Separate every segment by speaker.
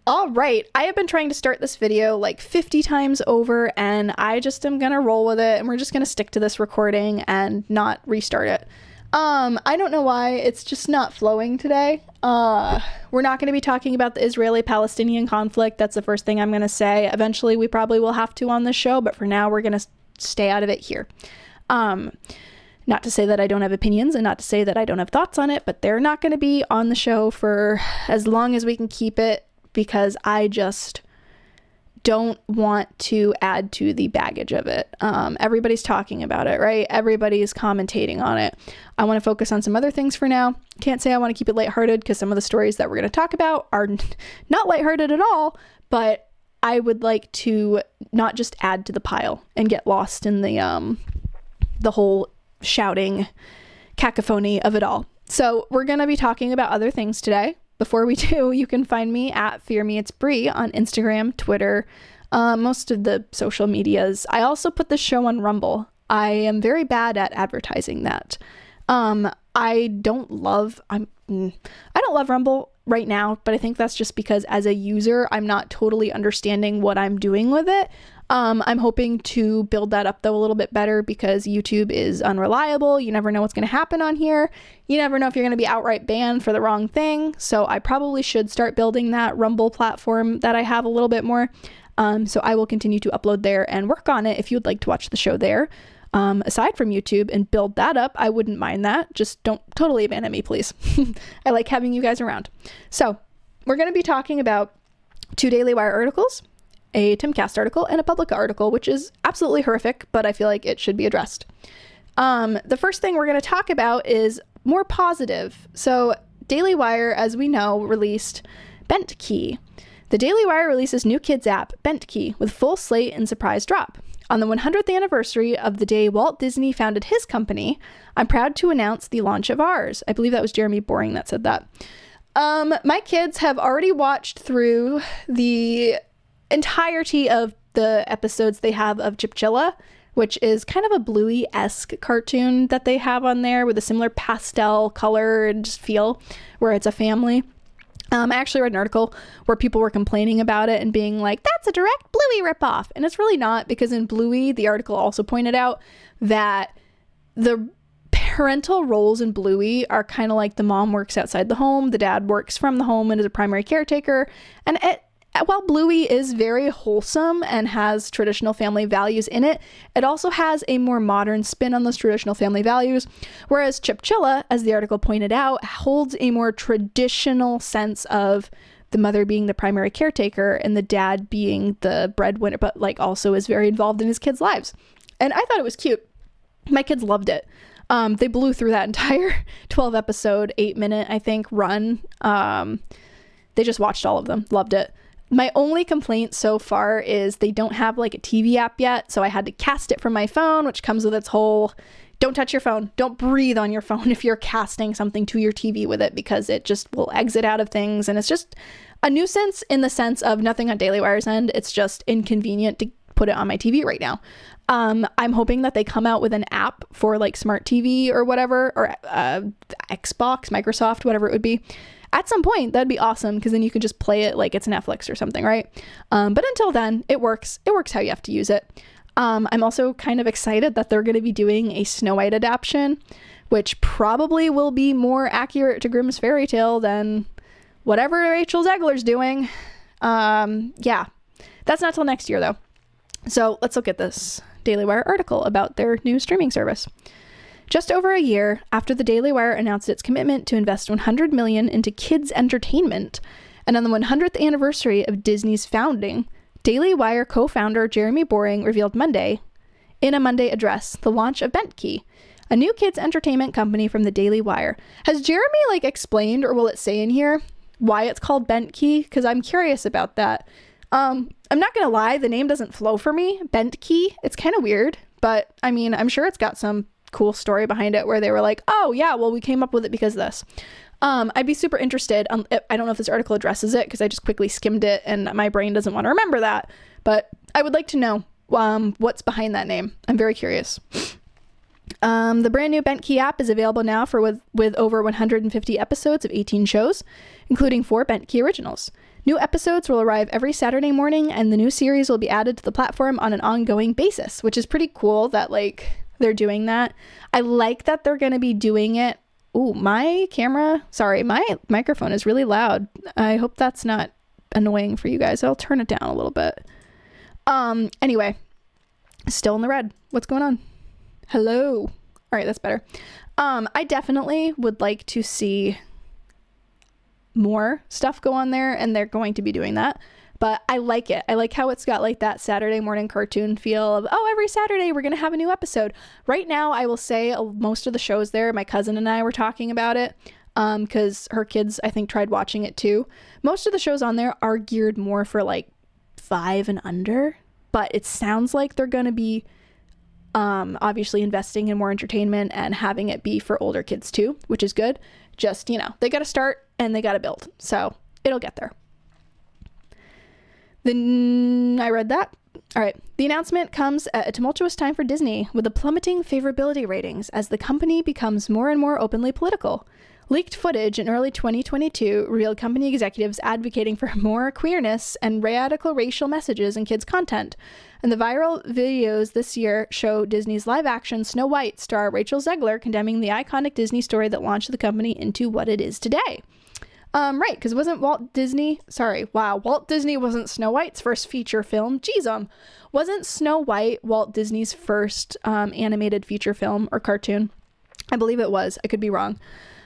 Speaker 1: All right, I have been trying to start this video like 50 times over, and I just am gonna roll with it, and we're just gonna stick to this recording and not restart it. I don't know why, it's just not flowing today. We're not gonna be talking about the Israeli-Palestinian conflict. That's the first thing I'm gonna say. Eventually, we probably will have to on this show, but for now, we're gonna stay out of it here. Not to say that I don't have opinions and not to say that I don't have thoughts on it, but they're not going to be on the show for as long as we can keep it, because I just don't want to add to the baggage of it. Everybody's talking about it, right? Everybody's commentating on it. I want to focus on some other things for now. Can't say I want to keep it lighthearted, because some of the stories that we're going to talk about are not lighthearted at all, but I would like to not just add to the pile and get lost in the whole shouting cacophony of it all. So we're going to be talking about other things today. Before we do, you can find me at Fear Me It's Brie on Instagram, Twitter, most of the social medias. I also put this show on Rumble. I am very bad at advertising that. I don't love Rumble right now, but I think that's just because as a user, I'm not totally understanding what I'm doing with it. I'm hoping to build that up though a little bit better, because YouTube is unreliable. You never know what's going to happen on here. You never know if you're going to be outright banned for the wrong thing. So I probably should start building that Rumble platform that I have a little bit more. So I will continue to upload there and work on it if you would like to watch the show there. Aside from YouTube, and build that up, I wouldn't mind that. Just don't totally abandon me, please. I like having you guys around. So we're going to be talking about 2 Daily Wire articles, a Timcast article, and a Publica article, which is absolutely horrific, but I feel like it should be addressed. The first thing we're going to talk about is more positive. So Daily Wire, as we know, released Bentkey. The Daily Wire releases new kids app, Bentkey, with full slate and surprise drop. On the 100th anniversary of the day Walt Disney founded his company, I'm proud to announce the launch of ours. I believe that was Jeremy Boring that said that. My kids have already watched through the entirety of the episodes they have of Chipchilla, which is kind of a Bluey-esque cartoon that they have on there with a similar pastel color and just feel, where it's a family. I actually read an article where people were complaining about it and being like, that's a direct Bluey ripoff. And it's really not, because in Bluey, the article also pointed out that the parental roles in Bluey are kind of like the mom works outside the home, the dad works from the home and is a primary caretaker. And while Bluey is very wholesome and has traditional family values in it, it also has a more modern spin on those traditional family values, whereas Chipchilla, as the article pointed out, holds a more traditional sense of the mother being the primary caretaker and the dad being the breadwinner, but like also is very involved in his kids' lives. And I thought it was cute. My kids loved it. They blew through that entire 12 episode, 8-minute, I think, run. They just watched all of them, loved it. My only complaint so far is they don't have like a TV app yet, so I had to cast it from my phone, which comes with its whole, don't touch your phone, don't breathe on your phone if you're casting something to your TV with it, because it just will exit out of things, and it's just a nuisance in the sense of nothing on Daily Wire's end. It's just inconvenient to put it on my TV right now. I'm hoping that they come out with an app for like smart TV or whatever, or Xbox, Microsoft, whatever it would be. At some point, that'd be awesome, because then you can just play it like it's Netflix or something, right? But until then, it works. It works how you have to use it. I'm also kind of excited that they're going to be doing a Snow White adaptation, which probably will be more accurate to Grimm's fairy tale than whatever Rachel Zegler's doing. Yeah, that's not till next year, though. So let's look at this Daily Wire article about their new streaming service. Just over a year after the Daily Wire announced its commitment to invest $100 million into kids' entertainment, and on the 100th anniversary of Disney's founding, Daily Wire co-founder Jeremy Boring revealed Monday, in a Monday address, the launch of Bentkey, a new kids' entertainment company from the Daily Wire. Has Jeremy explained, or will it say in here, why it's called Bentkey? Because I'm curious about that. I'm not gonna lie, the name doesn't flow for me. Bentkey, it's kind of weird, but I mean, I'm sure it's got some cool story behind it where they were like, oh yeah, well, we came up with it because of this. I'd be super interested. I don't know if this article addresses it, because I just quickly skimmed it and my brain doesn't want to remember that, but I would like to know what's behind that name. I'm very curious. The brand new Bentkey app is available now with over 150 episodes of 18 shows, including 4 Bentkey originals. New episodes will arrive every Saturday morning, and the new series will be added to the platform on an ongoing basis, which is pretty cool that like they're doing that. I like that they're going to be doing it. Ooh, my microphone is really loud. I hope that's not annoying for you guys. I'll turn it down a little bit. Anyway, still in the red. What's going on? Hello. All right, that's better. I definitely would like to see more stuff go on there, and they're going to be doing that. But I like it. I like how it's got like that Saturday morning cartoon feel of, oh, every Saturday we're going to have a new episode. Right now, I will say most of the shows there, my cousin and I were talking about it because her kids, I think, tried watching it too. Most of the shows on there are geared more for like 5 and under, but it sounds like they're going to be obviously investing in more entertainment and having it be for older kids too, which is good. Just, you know, they got to start and they got to build. So it'll get there. Then I read that. All right. The announcement comes at a tumultuous time for Disney, with the plummeting favorability ratings as the company becomes more and more openly political. Leaked footage in early 2022 revealed company executives advocating for more queerness and radical racial messages in kids' content. And the viral videos this year show Disney's live-action Snow White star Rachel Zegler condemning the iconic Disney story that launched the company into what it is today. Right, because Walt Disney wasn't Snow White's first feature film. Wasn't Snow White Walt Disney's first animated feature film or cartoon? I believe it was. I could be wrong.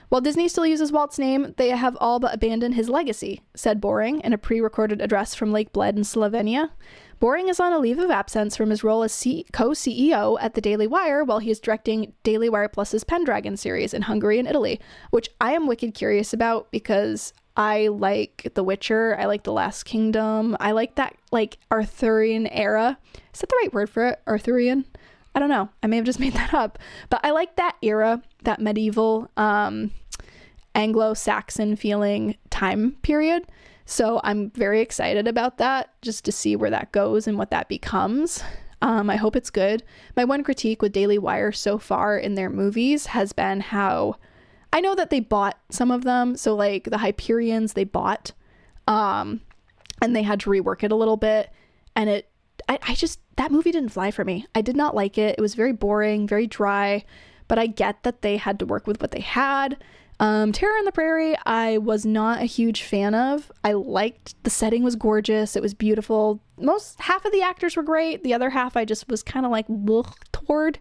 Speaker 1: While Disney still uses Walt's name, they have all but abandoned his legacy, said Boring in a pre-recorded address from Lake Bled in Slovenia. Boring is on a leave of absence from his role as co-CEO at the Daily Wire while he is directing Daily Wire Plus's Pendragon series in Hungary and Italy, which I am wicked curious about because I like The Witcher, I like The Last Kingdom, I like that like Arthurian era. Is that the right word for it? Arthurian? I don't know. I may have just made that up. But I like that era, that medieval Anglo-Saxon feeling time period. So I'm very excited about that, just to see where that goes and what that becomes. I hope it's good. My one critique with Daily Wire so far in their movies has been how I know that they bought some of them. So like the Hyperions they bought and they had to rework it a little bit. And I just, that movie didn't fly for me. I did not like it. It was very boring, very dry, but I get that they had to work with what they had. Terror on the Prairie, I was not a huge fan of. I liked, the setting was gorgeous. It was beautiful. Half of the actors were great. The other half I just was kind of like toward.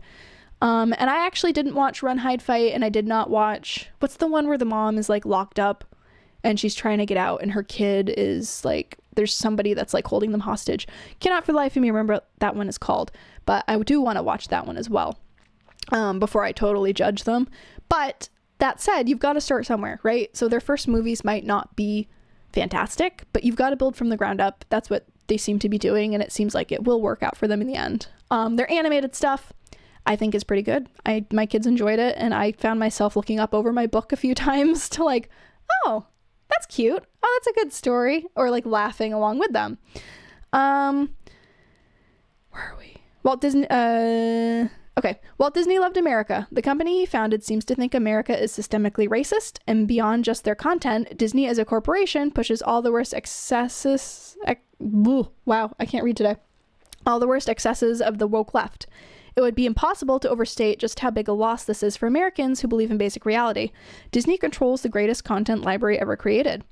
Speaker 1: And I actually didn't watch Run, Hide, Fight, and I did not watch, what's the one where the mom is like locked up and she's trying to get out and her kid is like, there's somebody that's like holding them hostage. Cannot for the life of me remember what that one is called, but I do want to watch that one as well before I totally judge them. But that said, you've got to start somewhere, right? So their first movies might not be fantastic, but you've got to build from the ground up. That's what they seem to be doing, and it seems like it will work out for them in the end. Their animated stuff, I think, is pretty good. My kids enjoyed it, and I found myself looking up over my book a few times to like, oh, that's cute. Oh, that's a good story. Or like laughing along with them. Where are we? Walt Disney loved America. The company he founded seems to think America is systemically racist, and beyond just their content, Disney as a corporation pushes all the worst excesses. Wow, I can't read today. All the worst excesses of the woke left. It would be impossible to overstate just how big a loss this is for Americans who believe in basic reality. Disney controls the greatest content library ever created.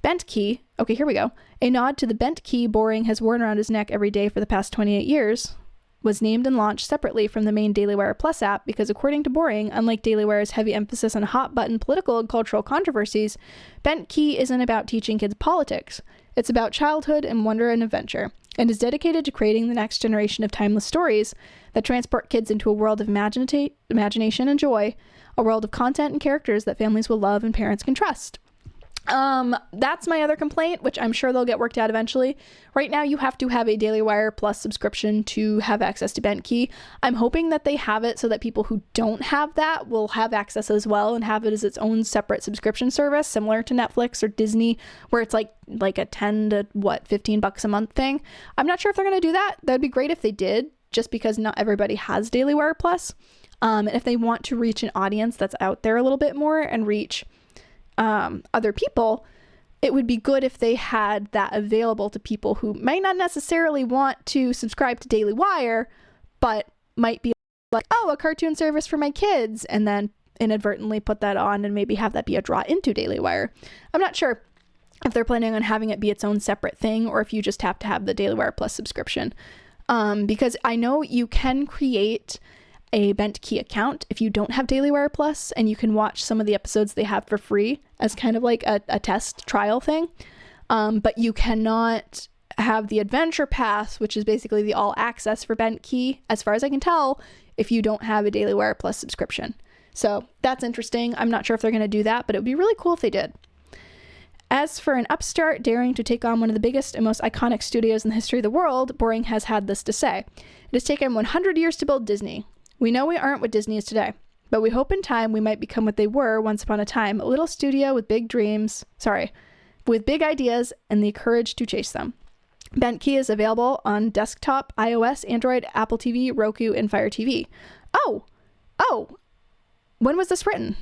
Speaker 1: Bentkey, okay, here we go. A nod to the Bentkey Boring has worn around his neck every day for the past 28 years. Was named and launched separately from the main Daily Wire Plus app because, according to Boring, unlike Daily Wire's heavy emphasis on hot-button political and cultural controversies, Bentkey isn't about teaching kids politics. It's about childhood and wonder and adventure, and is dedicated to creating the next generation of timeless stories that transport kids into a world of imagination and joy, a world of content and characters that families will love and parents can trust. That's my other complaint, which I'm sure they'll get worked out eventually. Right now, you have to have a Daily Wire Plus subscription to have access to Bentkey. I'm hoping that they have it so that people who don't have that will have access as well and have it as its own separate subscription service, similar to Netflix or Disney, where it's like a 10 to $15 a month thing. I'm not sure if they're going to do that. That'd be great if they did, just because not everybody has Daily Wire Plus. And if they want to reach an audience that's out there a little bit more and reach other people, it would be good if they had that available to people who might not necessarily want to subscribe to Daily Wire, but might be like, oh, a cartoon service for my kids, and then inadvertently put that on and maybe have that be a draw into Daily Wire. I'm not sure if they're planning on having it be its own separate thing, or if you just have to have the Daily Wire Plus subscription. Because I know you can create a Bentkey account if you don't have Daily Wire Plus, and you can watch some of the episodes they have for free as kind of like a test trial thing. But you cannot have the Adventure Pass, which is basically the all access for Bentkey, as far as I can tell, if you don't have a Daily Wire Plus subscription. So that's interesting. I'm not sure if they're going to do that, but it would be really cool if they did. As for an upstart daring to take on one of the biggest and most iconic studios in the history of the world, Boring has had this to say. It has taken 100 years to build Disney. We know we aren't what Disney is today, but we hope in time we might become what they were once upon a time, a little studio with big ideas and the courage to chase them. Bentkey is available on desktop, iOS, Android, Apple TV, Roku, and Fire TV. Oh, when was this written?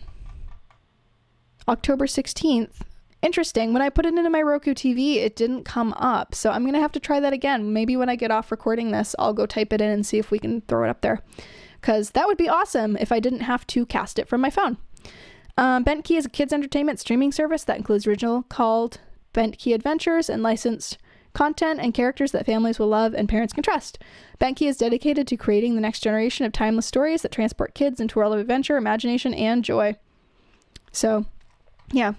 Speaker 1: October 16th. Interesting. When I put it into my Roku TV, it didn't come up. So I'm going to have to try that again. Maybe when I get off recording this, I'll go type it in and see if we can throw it up there. Because that would be awesome if I didn't have to cast it from my phone. Bentkey is a kids' entertainment streaming service that includes original called Bentkey Adventures and licensed content and characters that families will love and parents can trust. Bentkey is dedicated to creating the next generation of timeless stories that transport kids into a world of adventure, imagination, and joy. So, yeah.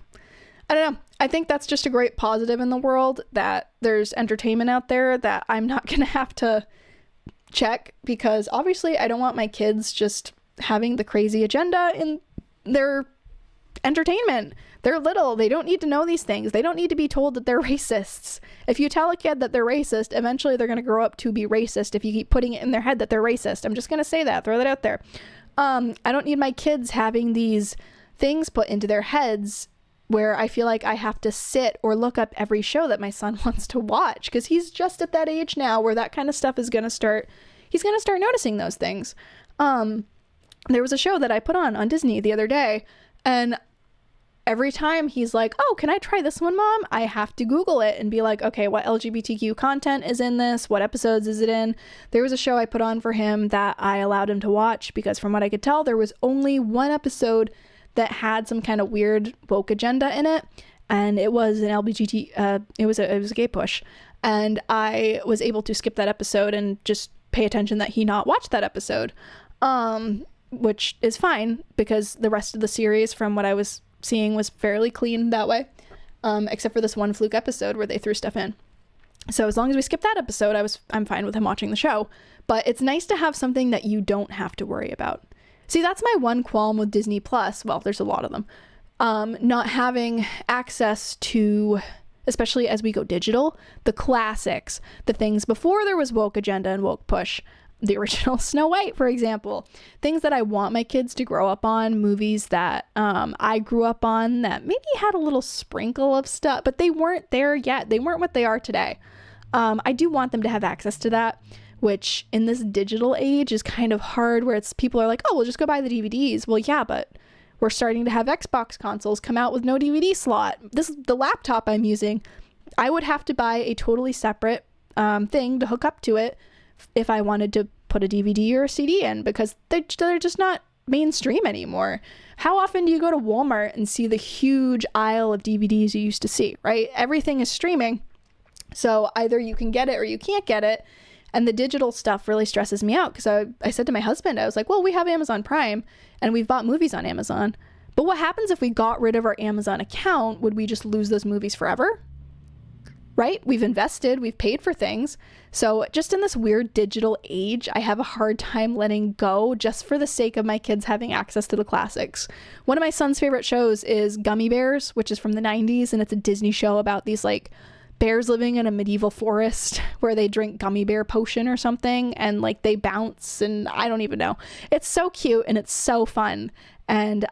Speaker 1: I don't know. I think that's just a great positive in the world, that there's entertainment out there that I'm not going to have to check, because obviously I don't want my kids just having the crazy agenda in their entertainment. They're little. They don't need to know these things. They don't need to be told that they're racists. If you tell a kid that they're racist, eventually they're going to grow up to be racist if you keep putting it in their head that they're racist. I'm just going to say that. Throw that out there. I don't need my kids having these things put into their heads where I feel like I have to sit or look up every show that my son wants to watch, because he's just at that age now where that kind of stuff is going to start. He's going to start noticing those things. There was a show that I put on Disney the other day, and every time he's like, oh, can I try this one, Mom? I have to Google it and be like, okay, what LGBTQ content is in this? What episodes is it in? There was a show I put on for him that I allowed him to watch because from what I could tell, there was only one episode that had some kind of weird woke agenda in it. And it was an it was a gay push. And I was able to skip that episode and just pay attention that he not watch that episode. Which is fine because the rest of the series, from what I was seeing, was fairly clean that way, except for this one fluke episode where they threw stuff in. So as long as we skip that episode, I'm fine with him watching the show. But it's nice to have something that you don't have to worry about. See, that's my one qualm with Disney Plus. Well, there's a lot of them. Not having access to, especially as we go digital, the classics, the things before there was woke agenda and woke push. The original Snow White, for example, things that I want my kids to grow up on, movies that I grew up on that maybe had a little sprinkle of stuff, but they weren't there yet. They weren't what they are today. I do want them to have access to that, which in this digital age is kind of hard, where people are like, oh, we'll just go buy the DVDs. Well, yeah, but we're starting to have Xbox consoles come out with no DVD slot. The laptop I'm using, I would have to buy a totally separate thing to hook up to it if I wanted to put a DVD or a CD in, because they're just not mainstream anymore. How often do you go to Walmart and see the huge aisle of DVDs you used to see, right? Everything is streaming. So either you can get it or you can't get it. And the digital stuff really stresses me out, because I said to my husband, I was like, well, we have Amazon Prime and we've bought movies on Amazon. But what happens if we got rid of our Amazon account? Would we just lose those movies forever? Right? We've invested, we've paid for things. So just in this weird digital age, I have a hard time letting go just for the sake of my kids having access to the classics. One of my son's favorite shows is Gummy Bears, which is from the 90s. And it's a Disney show about these like bears living in a medieval forest where they drink gummy bear potion or something. And like they bounce, and I don't even know. It's so cute and it's so fun. And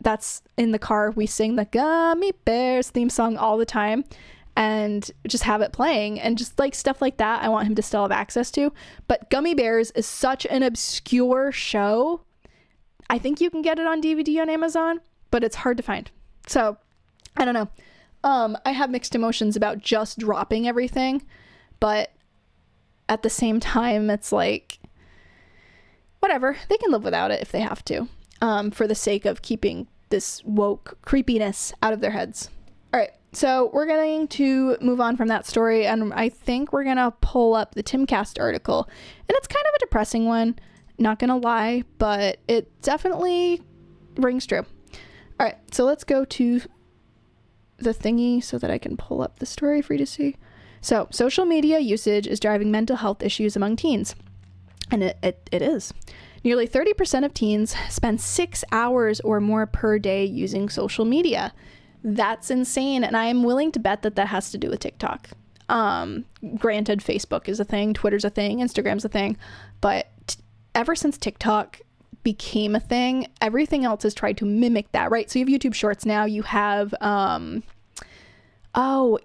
Speaker 1: that's in the car. We sing the Gummy Bears theme song all the time, and just have it playing, and just like stuff like that I want him to still have access to. But Gummy Bears is such an obscure show. I think you can get it on DVD on Amazon, but it's hard to find. So I don't know. I have mixed emotions about just dropping everything, but at the same time, it's like, whatever, they can live without it if they have to, for the sake of keeping this woke creepiness out of their heads. All right, so we're going to move on from that story, and I think we're going to pull up the Timcast article, and it's kind of a depressing one, not going to lie, but it definitely rings true. All right, so let's go to the thingy so that I can pull up the story for you to see. So, social media usage is driving mental health issues among teens. And it is. Nearly 30% of teens spend 6 hours or more per day using social media. That's insane. And I am willing to bet that that has to do with TikTok. Granted, Facebook is a thing, Twitter's a thing, Instagram's a thing. But ever since TikTok became a thing, everything else has tried to mimic that, right? So you have YouTube Shorts now. You have...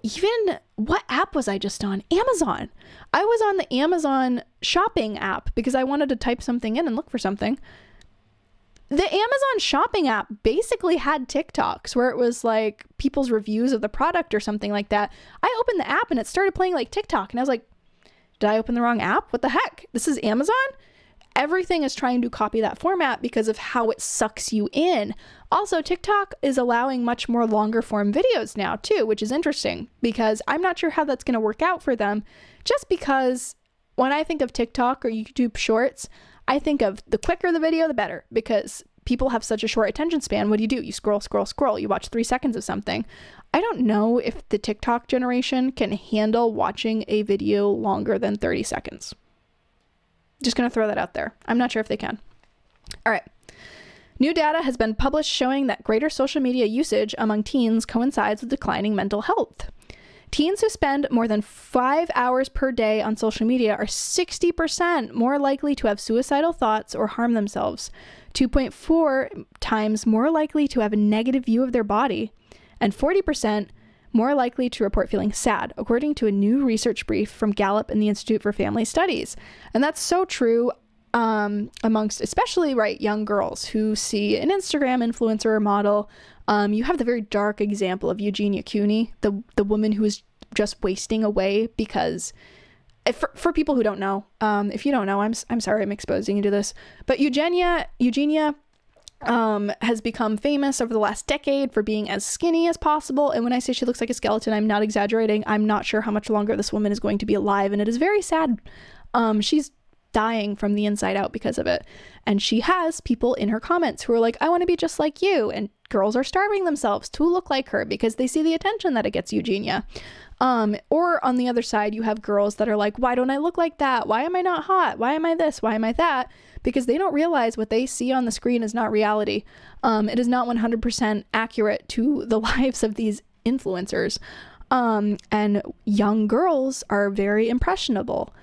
Speaker 1: even what app was I just on? Amazon. I was on the Amazon shopping app because I wanted to type something in and look for something. The Amazon shopping app basically had TikToks where it was like people's reviews of the product or something like that. I opened the app and it started playing like TikTok and I was like, did I open the wrong app? What the heck? This is Amazon? Everything is trying to copy that format because of how it sucks you in. Also, TikTok is allowing much more longer form videos now too, which is interesting because I'm not sure how that's going to work out for them. Just because when I think of TikTok or YouTube Shorts, I think of the quicker the video, the better, because people have such a short attention span. What do? You scroll, scroll, scroll. You watch 3 seconds of something. I don't know if the TikTok generation can handle watching a video longer than 30 seconds. Just going to throw that out there. I'm not sure if they can. All right. New data has been published showing that greater social media usage among teens coincides with declining mental health. Teens who spend more than 5 hours per day on social media are 60% more likely to have suicidal thoughts or harm themselves, 2.4 times more likely to have a negative view of their body, and 40% more likely to report feeling sad, according to a new research brief from Gallup and the Institute for Family Studies. And that's so true amongst especially young girls who see an Instagram influencer or model. You have the very dark example of Eugenia Cooney, the woman who is just wasting away because for people who don't know, if you don't know, I'm sorry I'm exposing you to this, but Eugenia has become famous over the last decade for being as skinny as possible. And when I say she looks like a skeleton, I'm not exaggerating. I'm not sure how much longer this woman is going to be alive. And it is very sad. She's dying from the inside out because of it. And she has people in her comments who are like, I want to be just like you. And girls are starving themselves to look like her because they see the attention that it gets Eugenia. Or on the other side, you have girls that are like, why don't I look like that? Why am I not hot? Why am I this? Why am I that? Because they don't realize what they see on the screen is not reality. It is not 100% accurate to the lives of these influencers. And young girls are very impressionable.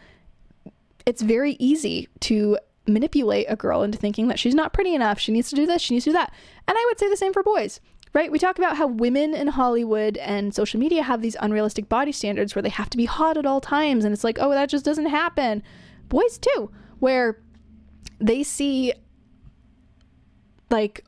Speaker 1: It's very easy to manipulate a girl into thinking that she's not pretty enough. She needs to do this. She needs to do that. And I would say the same for boys, right? We talk about how women in Hollywood and social media have these unrealistic body standards where they have to be hot at all times. And it's like, oh, that just doesn't happen. Boys too, where they see like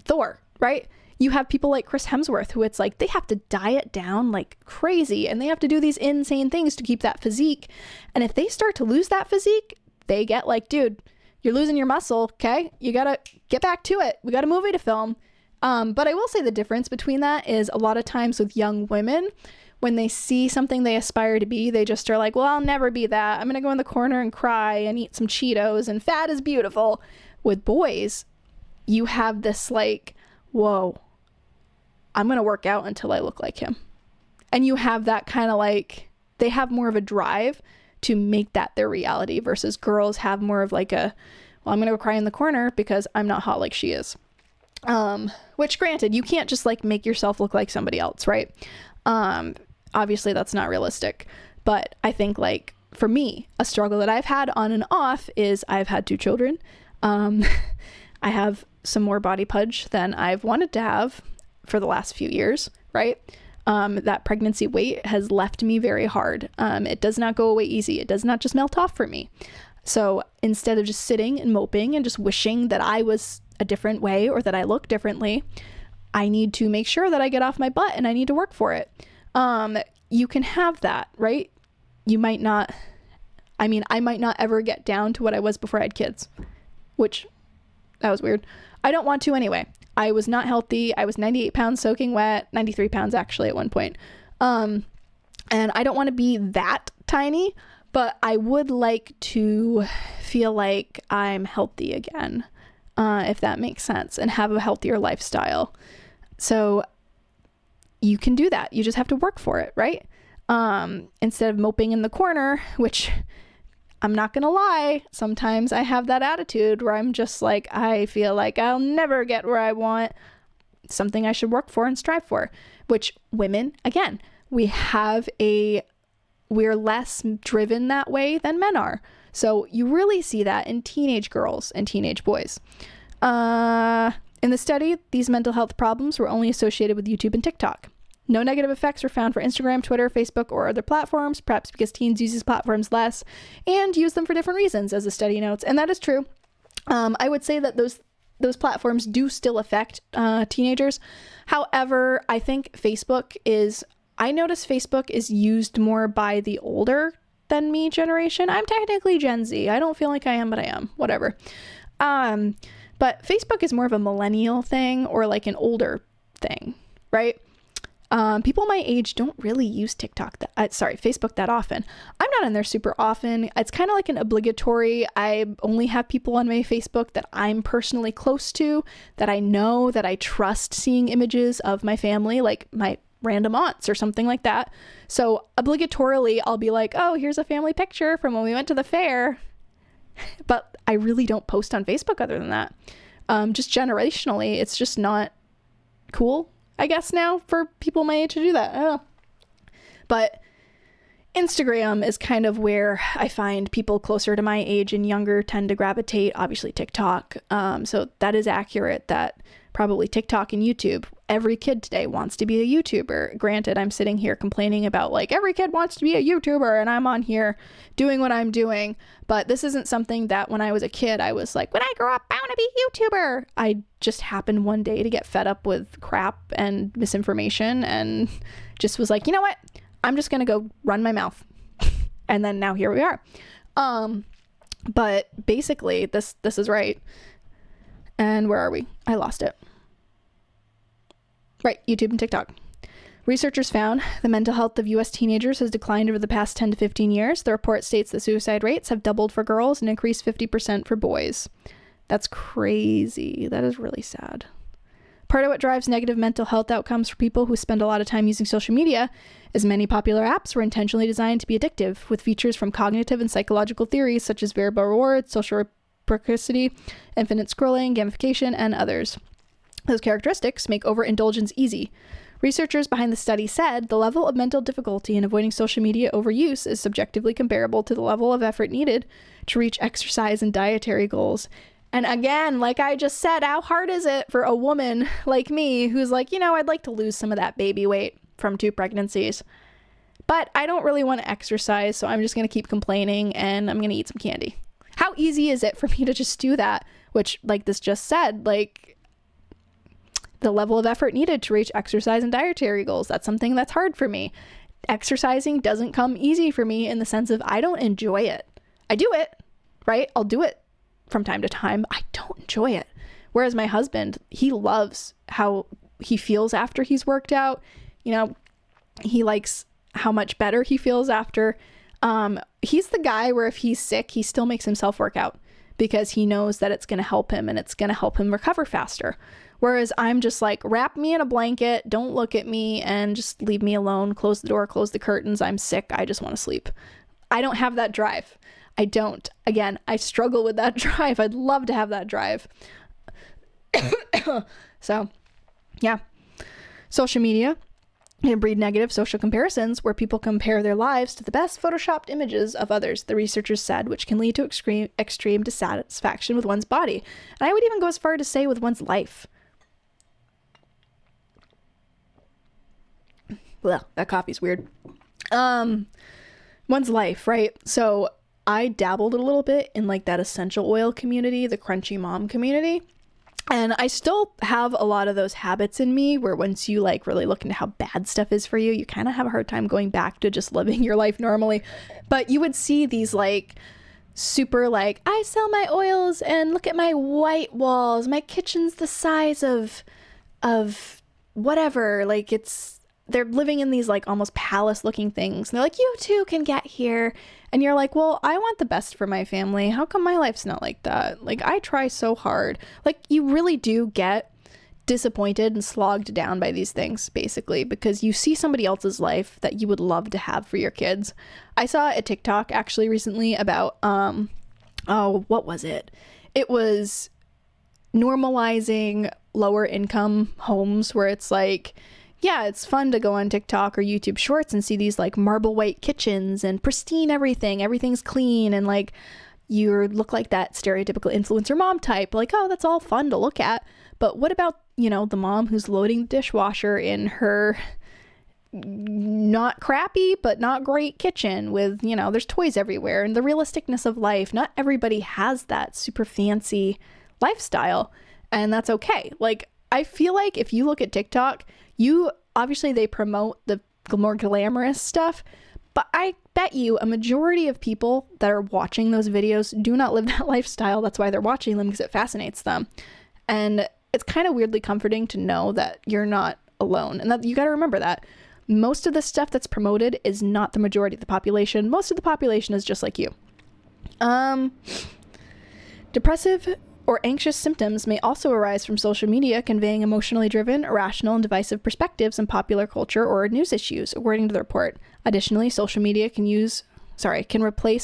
Speaker 1: Thor, right? You have people like Chris Hemsworth who it's like they have to diet down like crazy and they have to do these insane things to keep that physique. And if they start to lose that physique, they get like, dude, you're losing your muscle. Okay. You got to get back to it. We got a movie to film. But I will say the difference between that is a lot of times with young women, when they see something they aspire to be, they just are like, well, I'll never be that. I'm going to go in the corner and cry and eat some Cheetos and fat is beautiful. With boys, you have this like, whoa, I'm going to work out until I look like him. And you have that kind of like, they have more of a drive to make that their reality versus girls have more of like a, well, I'm going to go cry in the corner because I'm not hot like she is. Which granted, you can't just like make yourself look like somebody else, right? Obviously that's not realistic, but I think like for me, a struggle that I've had on and off is I've had 2 children. I have some more body pudge than I've wanted to have for the last few years, right? That pregnancy weight has left me very hard. It does not go away easy. It does not just melt off for me. So instead of just sitting and moping and just wishing that I was a different way or that I look differently, I need to make sure that I get off my butt and I need to work for it. You can have that, right? You might not, I might not ever get down to what I was before I had kids, which, that was weird. I don't want to anyway. I was not healthy. I was 98 pounds soaking wet, 93 pounds actually at one point. And I don't want to be that tiny, but I would like to feel like I'm healthy again, if that makes sense, and have a healthier lifestyle. So you can do that. You just have to work for it, right? Instead of moping in the corner, which I'm not gonna lie, sometimes I have that attitude where I'm just like, I feel like I'll never get where I want, something I should work for and strive for, which women, again, we're less driven that way than men are. So you really see that in teenage girls and teenage boys. In the study, these mental health problems were only associated with YouTube and TikTok. No negative effects were found for Instagram, Twitter, Facebook, or other platforms, perhaps because teens use these platforms less and use them for different reasons, as the study notes. And that is true. I would say that those platforms do still affect teenagers. However, I think I notice Facebook is used more by the older than me generation. I'm technically Gen Z. I don't feel like I am, but I am. Whatever. But Facebook is more of a millennial thing or like an older thing, right? People my age don't really use Facebook that often. I'm not in there super often. It's kind of like an obligatory. I only have people on my Facebook that I'm personally close to, that I know, that I trust seeing images of my family, like my random aunts or something like that. So obligatorily, I'll be like, oh, here's a family picture from when we went to the fair. But I really don't post on Facebook other than that. Just generationally, it's just not cool, I guess, now for people my age to do that. I don't know. But Instagram is kind of where I find people closer to my age and younger tend to gravitate. Obviously TikTok. So that is accurate that probably TikTok and YouTube. Every kid today wants to be a YouTuber. Granted, I'm sitting here complaining about like every kid wants to be a YouTuber and I'm on here doing what I'm doing. But this isn't something that when I was a kid, I was like, when I grow up, I want to be a YouTuber. I just happened one day to get fed up with crap and misinformation and just was like, you know what? I'm just going to go run my mouth. And then now here we are. But basically this is right. And where are we? I lost it. Right, YouTube and TikTok. Researchers found the mental health of U.S. teenagers has declined over the past 10 to 15 years. The report states that suicide rates have doubled for girls and increased 50% for boys. That's crazy. That is really sad. Part of what drives negative mental health outcomes for people who spend a lot of time using social media is many popular apps were intentionally designed to be addictive, with features from cognitive and psychological theories such as variable reward, social reciprocity, infinite scrolling, gamification, and others. Those characteristics make overindulgence easy. Researchers behind the study said the level of mental difficulty in avoiding social media overuse is subjectively comparable to the level of effort needed to reach exercise and dietary goals. And again, like I just said, how hard is it for a woman like me who's like, I'd like to lose some of that baby weight from 2 pregnancies, but I don't really want to exercise, so I'm just going to keep complaining and I'm going to eat some candy. How easy is it for me to just do that? Which, like this just said, like, the level of effort needed to reach exercise and dietary goals. That's something that's hard for me. Exercising doesn't come easy for me in the sense of I don't enjoy it. I do it, right? I'll do it from time to time. I don't enjoy it. Whereas my husband, he loves how he feels after he's worked out. He likes how much better he feels after. He's the guy where if he's sick, he still makes himself work out because he knows that it's going to help him and it's going to help him recover faster. Whereas I'm just like, wrap me in a blanket, don't look at me, and just leave me alone, close the door, close the curtains. I'm sick. I just want to sleep. I don't have that drive. I don't. Again, I struggle with that drive. I'd love to have that drive. So, yeah. Social media can breed negative social comparisons where people compare their lives to the best photoshopped images of others, the researchers said, which can lead to extreme dissatisfaction with one's body. And I would even go as far to say with one's life. Well, that coffee's weird. One's life, right? So I dabbled a little bit in like that essential oil community, the crunchy mom community. And I still have a lot of those habits in me where once you like really look into how bad stuff is for you, you kind of have a hard time going back to just living your life normally. But you would see these like super like, I sell my oils and look at my white walls. My kitchen's the size of whatever. Like they're living in these like almost palace looking things. And they're like, you too can get here. And you're like, well, I want the best for my family. How come my life's not like that? Like, I try so hard. Like, you really do get disappointed and slogged down by these things, basically, because you see somebody else's life that you would love to have for your kids. I saw a TikTok actually recently about, what was it? It was normalizing lower income homes where it's like, yeah, it's fun to go on TikTok or YouTube Shorts and see these like marble white kitchens and pristine everything. Everything's clean and like you look like that stereotypical influencer mom type. Like, oh, that's all fun to look at. But what about, you know, the mom who's loading the dishwasher in her not crappy, but not great kitchen with, you know, there's toys everywhere and the realisticness of life. Not everybody has that super fancy lifestyle, and that's okay. Like, I feel like if you look at TikTok, obviously they promote the more glamorous stuff, but I bet you a majority of people that are watching those videos do not live that lifestyle. That's why they're watching them, because it fascinates them. And it's kind of weirdly comforting to know that you're not alone. And that you got to remember that most of the stuff that's promoted is not the majority of the population. Most of the population is just like you. Depressive or anxious symptoms may also arise from social media conveying emotionally driven, irrational, and divisive perspectives in popular culture or news issues, according to the report. Additionally, social media can replace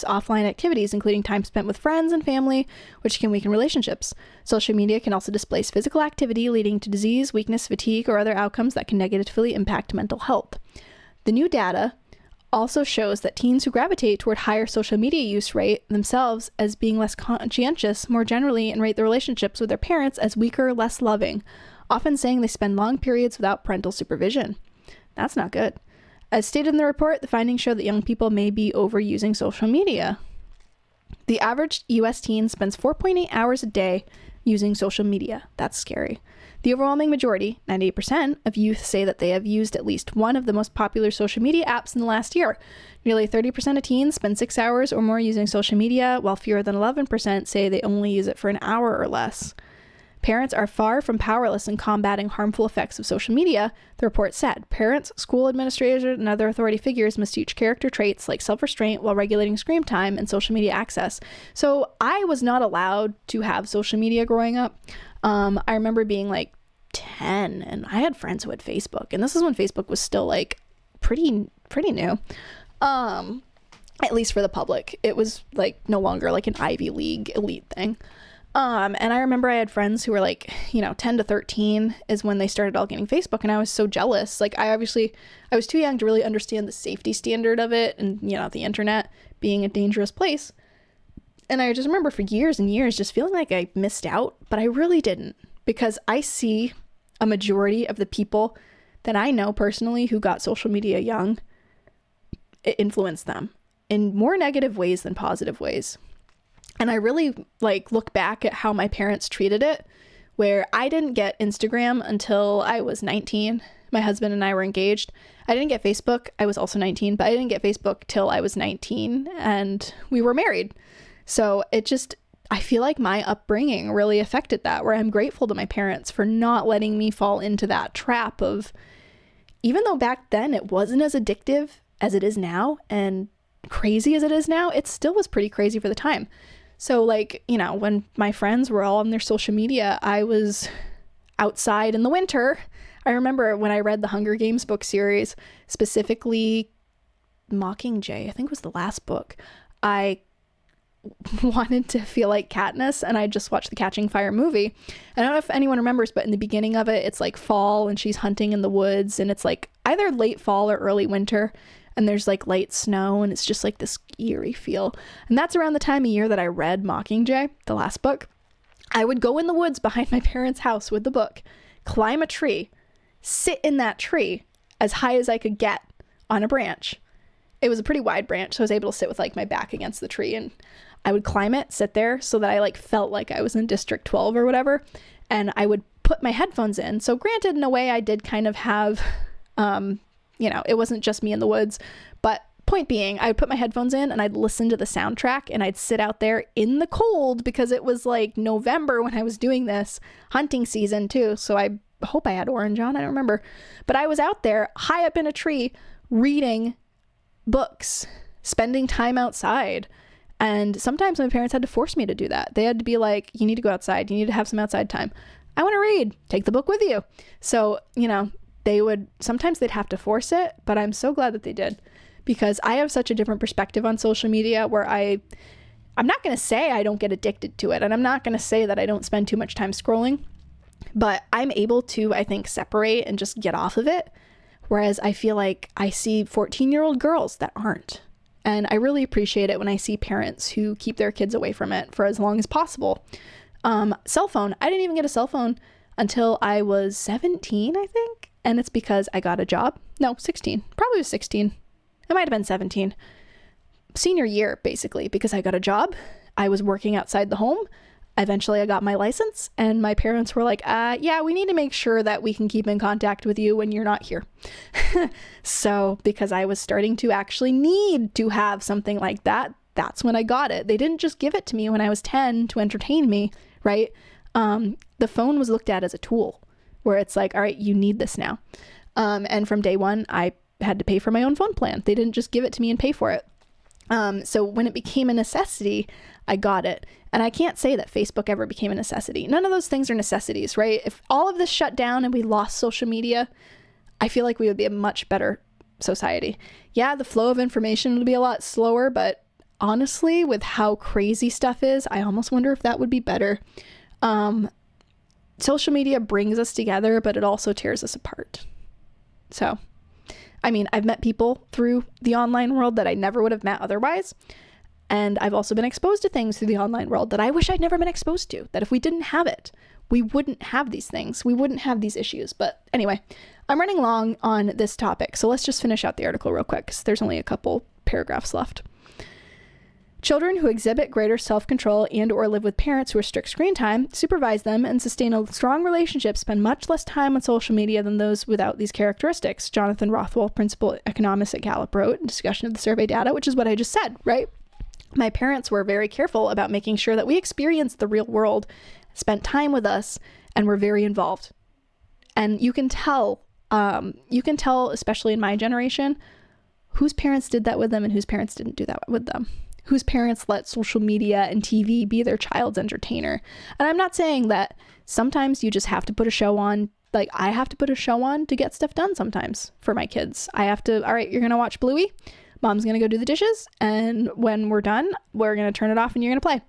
Speaker 1: offline activities, including time spent with friends and family, which can weaken relationships. Social media can also displace physical activity, leading to disease, weakness, fatigue, or other outcomes that can negatively impact mental health. The new data also shows that teens who gravitate toward higher social media use rate themselves as being less conscientious more generally and rate their relationships with their parents as weaker, less loving, often saying they spend long periods without parental supervision. That's not good. As stated in the report, the findings show that young people may be overusing social media. The average US teen spends 4.8 hours a day using social media. That's scary. The overwhelming majority, 98%, of youth say that they have used at least one of the most popular social media apps in the last year. Nearly 30% of teens spend 6 hours or more using social media, while fewer than 11% say they only use it for an hour or less. Parents are far from powerless in combating harmful effects of social media, the report said. Parents, school administrators, and other authority figures must teach character traits like self-restraint while regulating screen time and social media access. So I was not allowed to have social media growing up. I remember being like 10 and I had friends who had Facebook, and this is when Facebook was still like pretty new. At least for the public. It was like no longer like an Ivy League elite thing. And I remember I had friends who were like, 10 to 13 is when they started all getting Facebook, and I was so jealous. Like I was too young to really understand the safety standard of it and, the internet being a dangerous place. And I just remember for years and years just feeling like I missed out, but I really didn't, because I see a majority of the people that I know personally who got social media young, it influenced them in more negative ways than positive ways. And I really look back at how my parents treated it, where I didn't get Instagram until I was 19. My husband and I were engaged. I didn't get Facebook. I was also 19, but I didn't get Facebook till I was 19 and we were married. So I feel like my upbringing really affected that, where I'm grateful to my parents for not letting me fall into that trap of, even though back then it wasn't as addictive as it is now and crazy as it is now, it still was pretty crazy for the time. So when my friends were all on their social media, I was outside in the winter. I remember when I read the Hunger Games book series, specifically Mockingjay, I think was the last book, I wanted to feel like Katniss, and I just watched the Catching Fire movie. I don't know if anyone remembers, but in the beginning of it, it's like fall and she's hunting in the woods, and it's like either late fall or early winter, and there's like light snow, and it's just like this eerie feel. And that's around the time of year that I read Mockingjay, the last book. I would go in the woods behind my parents' house with the book, climb a tree, sit in that tree as high as I could get on a branch, it was a pretty wide branch, so I was able to sit with like my back against the tree, and I would climb it, sit there so that I like felt like I was in District 12 or whatever, and I would put my headphones in. So granted, in a way I did kind of have, it wasn't just me in the woods, but point being, I would put my headphones in and I'd listen to the soundtrack, and I'd sit out there in the cold because it was like November when I was doing this, hunting season too. So I hope I had orange on, I don't remember, but I was out there high up in a tree reading books, spending time outside. And sometimes my parents had to force me to do that. They had to be like, you need to go outside, you need to have some outside time. I want to read, take the book with you. So, sometimes they'd have to force it, but I'm so glad that they did, because I have such a different perspective on social media where I'm not going to say I don't get addicted to it, and I'm not going to say that I don't spend too much time scrolling, but I'm able to, I think, separate and just get off of it. Whereas I feel like I see 14-year-old girls that aren't. And I really appreciate it when I see parents who keep their kids away from it for as long as possible. Cell phone. I didn't even get a cell phone until I was 17, I think. And it's because I got a job. No, 16. Probably was 16. It might have been 17. Senior year, basically, because I got a job. I was working outside the home. Eventually I got my license, and my parents were like, yeah, we need to make sure that we can keep in contact with you when you're not here. So because I was starting to actually need to have something like that, that's when I got it. They didn't just give it to me when I was 10 to entertain me, right? The phone was looked at as a tool where it's like, all right, you need this now. And from day one, I had to pay for my own phone plan. They didn't just give it to me and pay for it. So when it became a necessity, I got it. And I can't say that Facebook ever became a necessity. None of those things are necessities, right? If all of this shut down and we lost social media, I feel like we would be a much better society. Yeah, the flow of information would be a lot slower, but honestly, with how crazy stuff is, I almost wonder if that would be better. Social media brings us together, but it also tears us apart. So, I mean, I've met people through the online world that I never would have met otherwise. And I've also been exposed to things through the online world that I wish I'd never been exposed to, that if we didn't have it, we wouldn't have these things. We wouldn't have these issues. But anyway, I'm running long on this topic. So let's just finish out the article real quick, because there's only a couple paragraphs left. Children who exhibit greater self-control and or live with parents who restrict screen time, supervise them, and sustain a strong relationship spend much less time on social media than those without these characteristics. Jonathan Rothwell, principal economist at Gallup, wrote in discussion of the survey data, which is what I just said, right? My parents were very careful about making sure that we experienced the real world, spent time with us, and were very involved. And you can tell, especially in my generation, whose parents did that with them and whose parents didn't do that with them. Whose parents let social media and TV be their child's entertainer. And I'm not saying that sometimes you just have to put a show on. Like, I have to put a show on to get stuff done sometimes for my kids. I have to, all right, you're going to watch Bluey. Mom's going to go do the dishes. And when we're done, we're going to turn it off and you're going to play.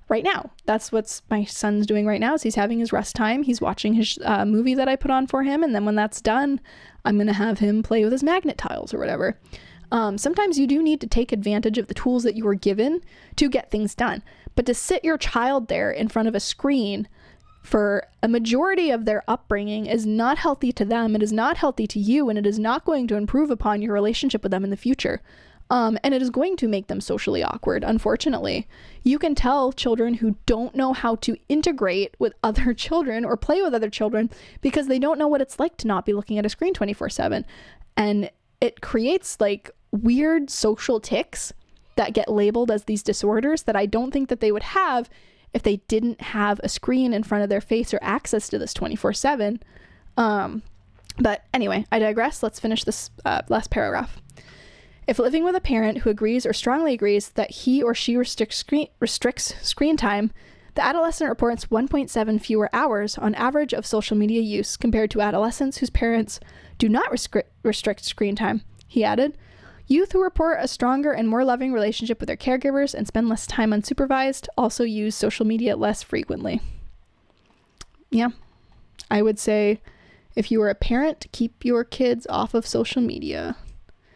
Speaker 1: Right now, that's what my son's doing right now, is he's having his rest time. He's watching his movie that I put on for him. And then when that's done, I'm going to have him play with his magnet tiles or whatever. Sometimes you do need to take advantage of the tools that you were given to get things done. But to sit your child there in front of a screen for a majority of their upbringing is not healthy to them. It is not healthy to you, and it is not going to improve upon your relationship with them in the future. And it is going to make them socially awkward, unfortunately. You can tell children who don't know how to integrate with other children or play with other children because they don't know what it's like to not be looking at a screen 24/7. And it creates like weird social tics that get labeled as these disorders that I don't think that they would have if they didn't have a screen in front of their face or access to this 24/7. But anyway, I digress. Let's finish this last paragraph. If living with a parent who agrees or strongly agrees that he or she restricts screen time, the adolescent reports 1.7 fewer hours on average of social media use compared to adolescents whose parents do not restrict screen time, he added. Youth who report a stronger and more loving relationship with their caregivers and spend less time unsupervised also use social media less frequently. Yeah, I would say if you were a parent, keep your kids off of social media.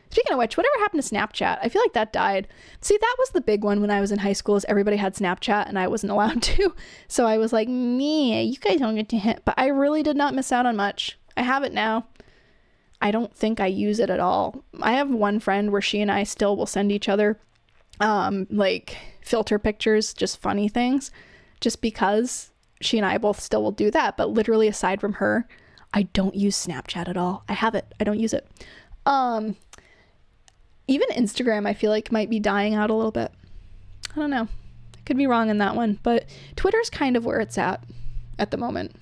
Speaker 1: Speaking of which, whatever happened to Snapchat? I feel like that died. See, that was the big one when I was in high school, is everybody had Snapchat and I wasn't allowed to. So I was like, you guys don't get to hit. But I really did not miss out on much. I have it now. I don't think I use it at all. I have one friend where she and I still will send each other like filter pictures, just funny things, just because she and I both still will do that. But literally aside from her, I don't use Snapchat at all. I have it. I don't use it. Even Instagram, I feel like might be dying out a little bit. I don't know. I could be wrong in that one, but Twitter's kind of where it's at the moment.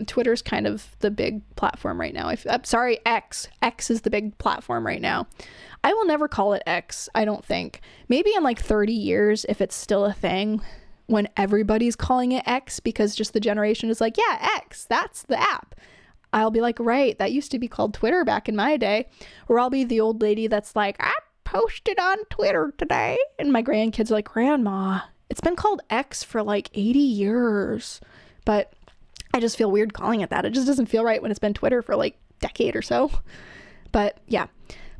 Speaker 1: Twitter's kind of the big platform right now. Sorry, X. X is the big platform right now. I will never call it X, I don't think. Maybe in like 30 years, if it's still a thing, when everybody's calling it X, because just the generation is like, yeah, X, that's the app. I'll be like, right, that used to be called Twitter back in my day. Or I'll be the old lady that's like, I posted on Twitter today. And my grandkids are like, Grandma, it's been called X for like 80 years. But I just feel weird calling it that. It just doesn't feel right when it's been Twitter for like a decade or so. But yeah,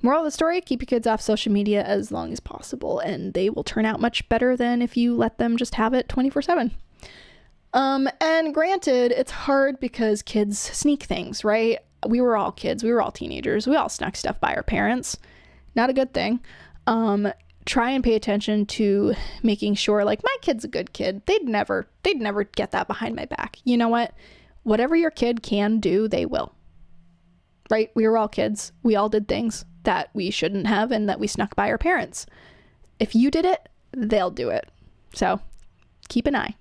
Speaker 1: moral of the story, keep your kids off social media as long as possible, and they will turn out much better than if you let them just have it 24/7. And granted, it's hard because kids sneak things, right? We were all kids. We were all teenagers. We all snuck stuff by our parents. Not a good thing. Try and pay attention to making sure, like, my kid's a good kid. They'd never get that behind my back. You know what? Whatever your kid can do, they will. Right? We were all kids. We all did things that we shouldn't have and that we snuck by our parents. If you did it, they'll do it. So keep an eye.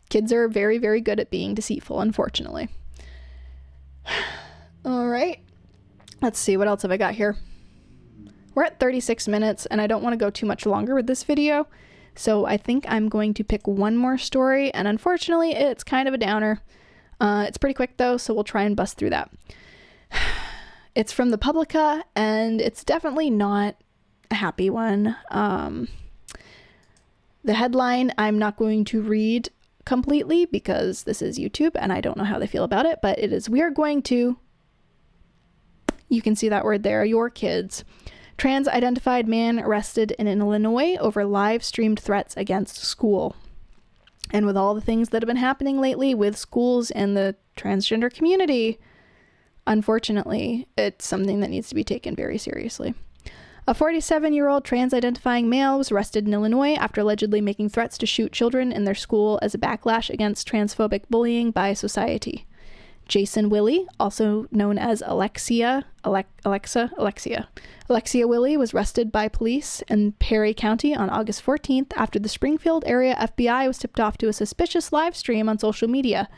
Speaker 1: Kids are very, very good at being deceitful, unfortunately. All right. Let's see. What else have I got here? We're at 36 minutes, and I don't want to go too much longer with this video. So I think I'm going to pick one more story, and unfortunately, it's kind of a downer. It's pretty quick, though, so we'll try and bust through that. It's from the Publica, and it's definitely not a happy one. The headline, I'm not going to read completely because this is YouTube and I don't know how they feel about it, but it is, we are going to, you can see that word there, your kids. Trans identified man arrested in Illinois over live streamed threats against school. And with all the things that have been happening lately with schools and the transgender community, unfortunately, it's something that needs to be taken very seriously. A 47-year-old trans-identifying male was arrested in Illinois after allegedly making threats to shoot children in their school as a backlash against transphobic bullying by society. Jason Willie, also known as Alexia Willie, was arrested by police in Perry County on August 14th after the Springfield area FBI was tipped off to a suspicious live stream on social media.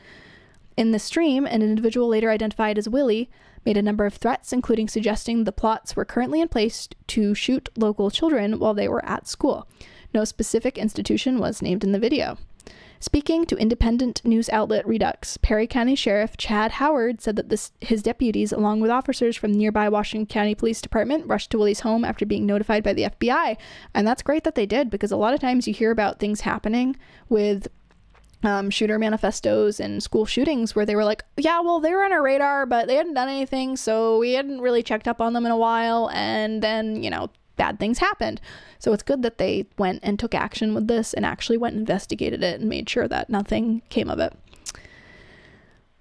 Speaker 1: In the stream, an individual later identified as Willie made a number of threats, including suggesting the plots were currently in place to shoot local children while they were at school. No specific institution was named in the video. Speaking to independent news outlet Redux, Perry County Sheriff Chad Howard said that his deputies, along with officers from nearby Washington County Police Department, rushed to Willie's home after being notified by the FBI. And that's great that they did, because a lot of times you hear about things happening with shooter manifestos and school shootings where they were like, yeah, well, they were on our radar, but they hadn't done anything, so we hadn't really checked up on them in a while, and then, bad things happened. So it's good that they went and took action with this and actually went and investigated it and made sure that nothing came of it.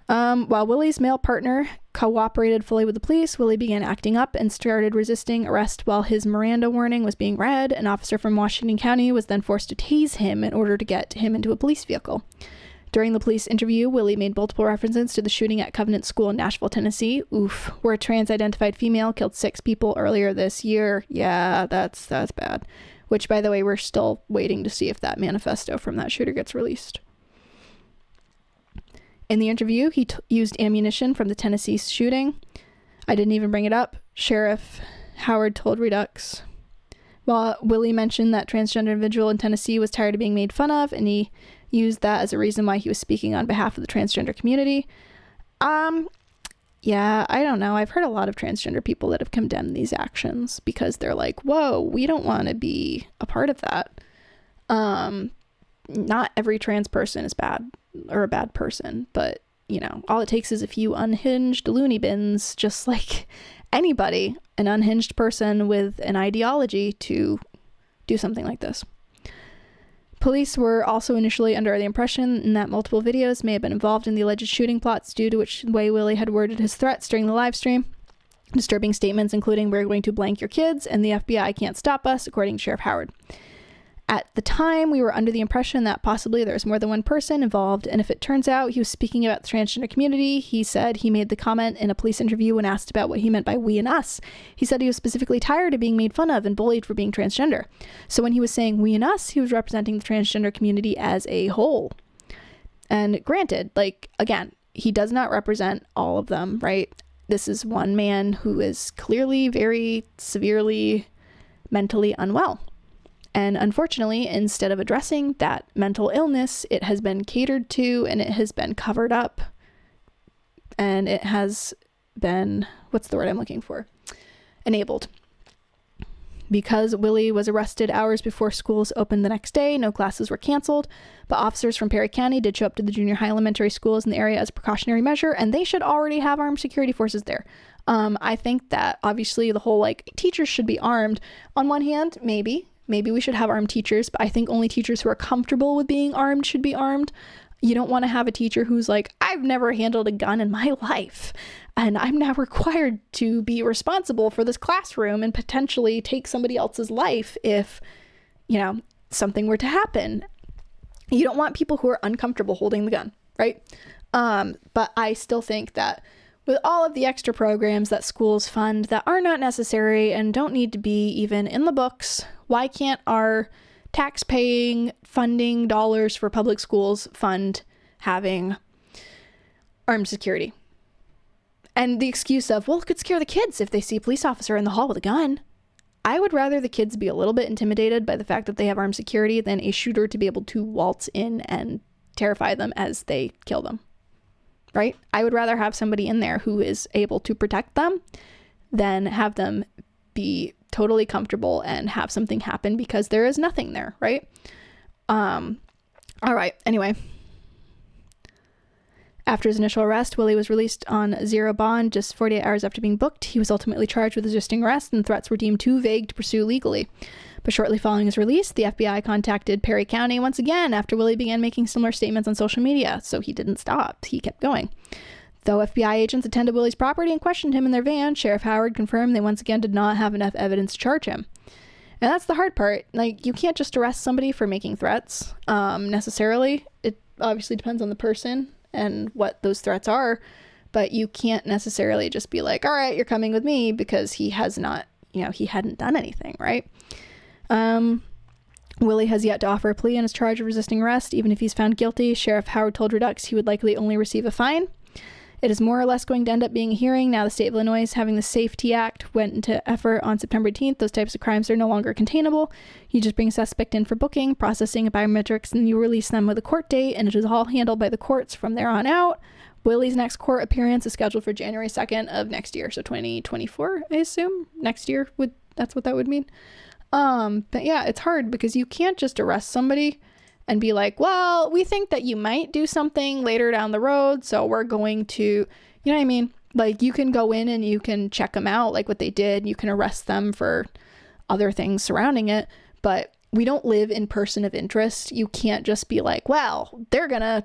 Speaker 1: While Willie's male partner cooperated fully with the police, Willie began acting up and started resisting arrest while his Miranda warning was being read. An officer from Washington County was then forced to tase him in order to get him into a police vehicle. During the police interview, Willie made multiple references to the shooting at Covenant School in Nashville, Tennessee, where a trans-identified female killed 6 people earlier this year. Yeah, that's bad. Which, by the way, we're still waiting to see if that manifesto from that shooter gets released. In the interview, he used ammunition from the Tennessee shooting. I didn't even bring it up. Sheriff Howard told Redux. While Willie mentioned that transgender individual in Tennessee was tired of being made fun of, and he used that as a reason why he was speaking on behalf of the transgender community. Yeah, I don't know. I've heard a lot of transgender people that have condemned these actions because they're like, whoa, we don't want to be a part of that. Not every trans person is bad or a bad person, but all it takes is a few unhinged loony bins, just like anybody, an unhinged person with an ideology to do something like this. Police were also initially under the impression that multiple videos may have been involved in the alleged shooting plots due to which way Willie had worded his threats during the live stream. Disturbing statements including, "We're going to blank your kids and the FBI can't stop us," according to Sheriff Howard. At the time, we were under the impression that possibly there was more than one person involved, and if it turns out he was speaking about the transgender community, he said he made the comment in a police interview when asked about what he meant by we and us. He said he was specifically tired of being made fun of and bullied for being transgender. So when he was saying we and us, he was representing the transgender community as a whole. And granted, like, again, he does not represent all of them, right? This is one man who is clearly very severely mentally unwell. And unfortunately, instead of addressing that mental illness, it has been catered to and it has been covered up. And it has been, what's the word I'm looking for? Enabled. Because Willie was arrested hours before schools opened the next day, no classes were canceled, but officers from Perry County did show up to the junior high elementary schools in the area as a precautionary measure, and they should already have armed security forces there. I think that obviously the whole, like, teachers should be armed. On one hand, maybe we should have armed teachers, but I think only teachers who are comfortable with being armed should be armed. You don't want to have a teacher who's like, "I've never handled a gun in my life, and I'm now required to be responsible for this classroom and potentially take somebody else's life if, you know, something were to happen." You don't want people who are uncomfortable holding the gun, right? But I still think that with all of the extra programs that schools fund that are not necessary and don't need to be even in the books, why can't our tax-paying funding dollars for public schools fund having armed security? And the excuse of, well, it could scare the kids if they see a police officer in the hall with a gun. I would rather the kids be a little bit intimidated by the fact that they have armed security than a shooter to be able to waltz in and terrify them as they kill them. Right? I would rather have somebody in there who is able to protect them than have them be totally comfortable and have something happen because there is nothing there, right? All right. Anyway, after his initial arrest, Willie was released on zero bond just 48 hours after being booked. He was ultimately charged with resisting arrest, and threats were deemed too vague to pursue legally. But shortly following his release, the FBI contacted Perry County once again after Willie began making similar statements on social media, so he didn't stop. He kept going. Though FBI agents attended Willie's property and questioned him in their van, Sheriff Howard confirmed they once again did not have enough evidence to charge him. And that's the hard part. Like, you can't just arrest somebody for making threats, necessarily. It obviously depends on the person and what those threats are, but you can't necessarily just be like, all right, you're coming with me, because he has not, he hadn't done anything, right? Willie has yet to offer a plea on his charge of resisting arrest. Even if he's found guilty, Sheriff Howard told Redux he would likely only receive a fine. It is more or less going to end up being a hearing. Now the state of Illinois, having the Safety Act, went into effort on September 18th. Those types of crimes are no longer containable. You just bring a suspect in for booking, processing, and biometrics, and you release them with a court date, and it is all handled by the courts from there on out. Willie's next court appearance is scheduled for January 2nd of next year, so 2024, I assume. Next year, that's what that would mean. But yeah, it's hard because you can't just arrest somebody and be like, well, we think that you might do something later down the road, so we're going to, you know what I mean? Like, you can go in and you can check them out, like what they did. You can arrest them for other things surrounding it, but we don't live in person of interest. You can't just be like, well, they're gonna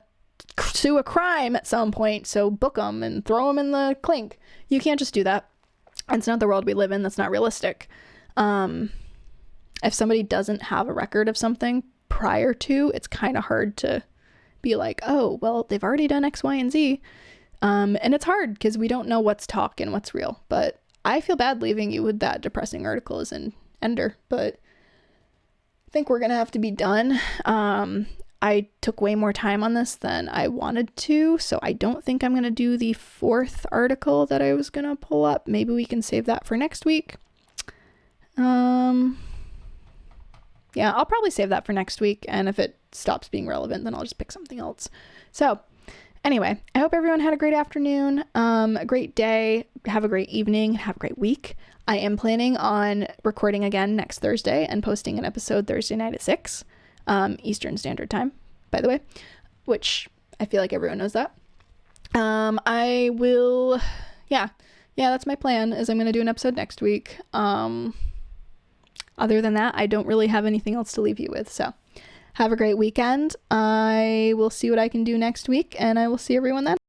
Speaker 1: sue a crime at some point, so book them and throw them in the clink. You can't just do that. It's not the world we live in. That's not realistic. If somebody doesn't have a record of something prior to, it's kind of hard to be like, oh, well, they've already done X, Y, and Z. And it's hard because we don't know what's talk and what's real. But I feel bad leaving you with that depressing article as an ender, but I think we're going to have to be done. I took way more time on this than I wanted to, so I don't think I'm going to do the fourth article that I was going to pull up. Maybe we can save that for next week. Yeah, I'll probably save that for next week, and if it stops being relevant, then I'll just pick something else. So, anyway, I hope everyone had a great afternoon, a great day, have a great evening, have a great week. I am planning on recording again next Thursday and posting an episode Thursday night at 6, Eastern Standard Time, by the way, which I feel like everyone knows that. I will, yeah, that's my plan, is I'm going to do an episode next week. Other than that, I don't really have anything else to leave you with. So have a great weekend. I will see what I can do next week, and I will see everyone then.